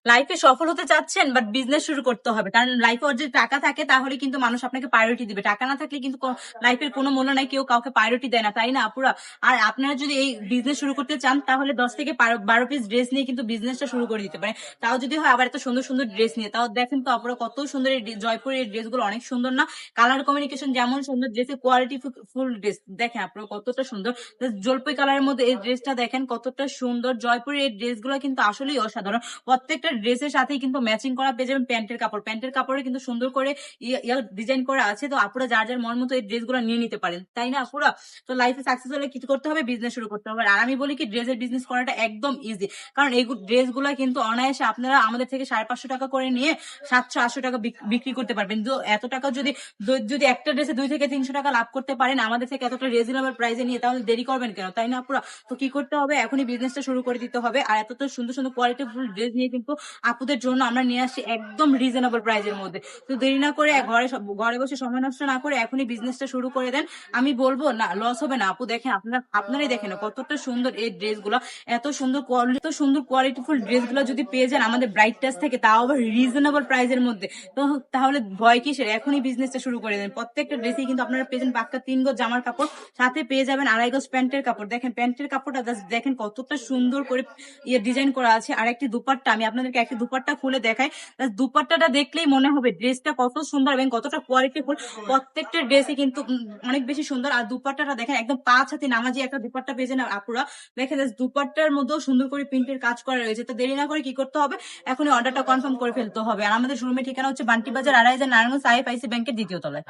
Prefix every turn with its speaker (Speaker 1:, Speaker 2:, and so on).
Speaker 1: লাইফে সফল হতে চাচ্ছেন বাট বিজনেস শুরু করতে হবে, কারণ লাইফে যদি টাকা থাকে তাহলে কিন্তু মানুষ আপনাকে প্রায়োরিটি দিবে, টাকা না থাকলে কিন্তু লাইফের কোনো মূল্য নাই, কেউ কাউকে প্রায়োরিটি দেয় না, তাই না আপুরা? আর আপনারা যদি এই বিজনেস শুরু করতে চান তাহলে 10 থেকে 12 পিস ড্রেস নিয়ে কিন্তু বিজনেসটা শুরু করে দিতে পারে, তাও যদি হয় আবার এত সুন্দর সুন্দর ড্রেস নিয়ে। তাও দেখেন তো আপুরা কত সুন্দর এই জয়পুরের এই ড্রেসগুলো, অনেক সুন্দর না? কালার কমিউনিকেশন যেমন সুন্দর, ড্রেসের কোয়ালিটি ফুল ড্রেস দেখেন আপনারা কতটা সুন্দর। জলপাই কালারের মধ্যে এই ড্রেসটা দেখেন কতটা সুন্দর। জয়পুরের এই ড্রেসগুলো কিন্তু আসলেই অসাধারণ। প্রত্যেকটা ড্রেসের সাথেই কিন্তু ম্যাচিং করা পেয়ে যাবেন প্যান্টের কাপড়, প্যান্টের কাপড়ে কিন্তু সুন্দর করে ডিজাইন করা আছে। তো আপুরা যার যার মন মতো এই ড্রেসগুলো নিয়ে নিতে পারেন, তাই না আপুরা? তো লাইফে সাকসেস হলে কিছু করতে হবে, বিজনেস শুরু করতে হবে। আর আমি বলি কি, ড্রেসের বিজনেস করাটা একদম ইজি, কারণ এই ড্রেসগুলো কিন্তু অনায়াসে আপনারা আমাদের থেকে 550 টাকা করে নিয়ে 700-800 টাকা বিক্রি করতে পারবেন। তো এত টাকা যদি যদি একটা ড্রেসে 2 থেকে 300 টাকা লাভ করতে পারেন আমাদের থেকে এতটা রিজনেবল প্রাইসে নিয়ে, তাহলে দেরি করবেন কেন, তাই না আপুরা? তো কি করতে হবে, এখনই বিজনেসটা শুরু করে দিতে হবে। আর এত তো সুন্দর সুন্দর কোয়ালিটিফুল ড্রেস নিয়ে কিন্তু আপুদের জন্য আমরা নিয়ে আসছি একদম রিজনেবল প্রাইসের মধ্যে। তো দেরি না করে ঘরে বসে সময় নষ্ট না করে এখনই বিজনেসটা শুরু করে দেন। আমি বলবো না, লস হবে না আপু। দেখেন আপনারাই দেখেন না কতটা সুন্দর এই ড্রেসগুলো, এত সুন্দর কোয়ালিটিফুল ড্রেসগুলো যদি পেয়ে যান আমাদের ব্রাইট টাচ থেকে, তাও আবার রিজনেবল প্রাইসের মধ্যে, তো তাহলে ভয় কিসের, এখনই বিজনেসটা শুরু করে দেন। প্রত্যেকটা ড্রেসই কিন্তু আপনারা পেয়ে যাবেন পাক্কা 3 গজ জামার কাপড়, সাথে পেয়ে যাবেন 2.5 গজ প্যান্টের কাপড়। দেখেন প্যান্টের কাপড়টা just দেখেন কতটা সুন্দর করে ডিজাইন করা আছে। আর একটি দুপাট্টা, আমি আপনাদেরকে একটি দুপাট্টা খুলে দেখাই। দুপাট্টাটা দেখলেই মনে হবে ড্রেসটা কত সুন্দর এবং কতটা কোয়ালিটিফুল। প্রত্যেকটা ড্রেসই কিন্তু অনেক বেশি সুন্দর। আর দুপাট্টাটা দেখেন একদম 5 হাতে নামাজি একটা দুপাট্টা পেয়ে যান আপুরা। দেখেন দুপাট্টার মধ্যেও সুন্দর করে প্রিন্টের কাজ করা রয়েছে। তো দেরি না করে কি করতে হবে, এখনই অর্ডারটা কনফার্ম করে ফেলতে হবে। আর আমাদের শোরুমের ঠিকানা হচ্ছে বান্টি বাজার, 2.5 নারায়ণগঞ্জ, সাহেব আইসি ব্যাংকের 2য় তলায়।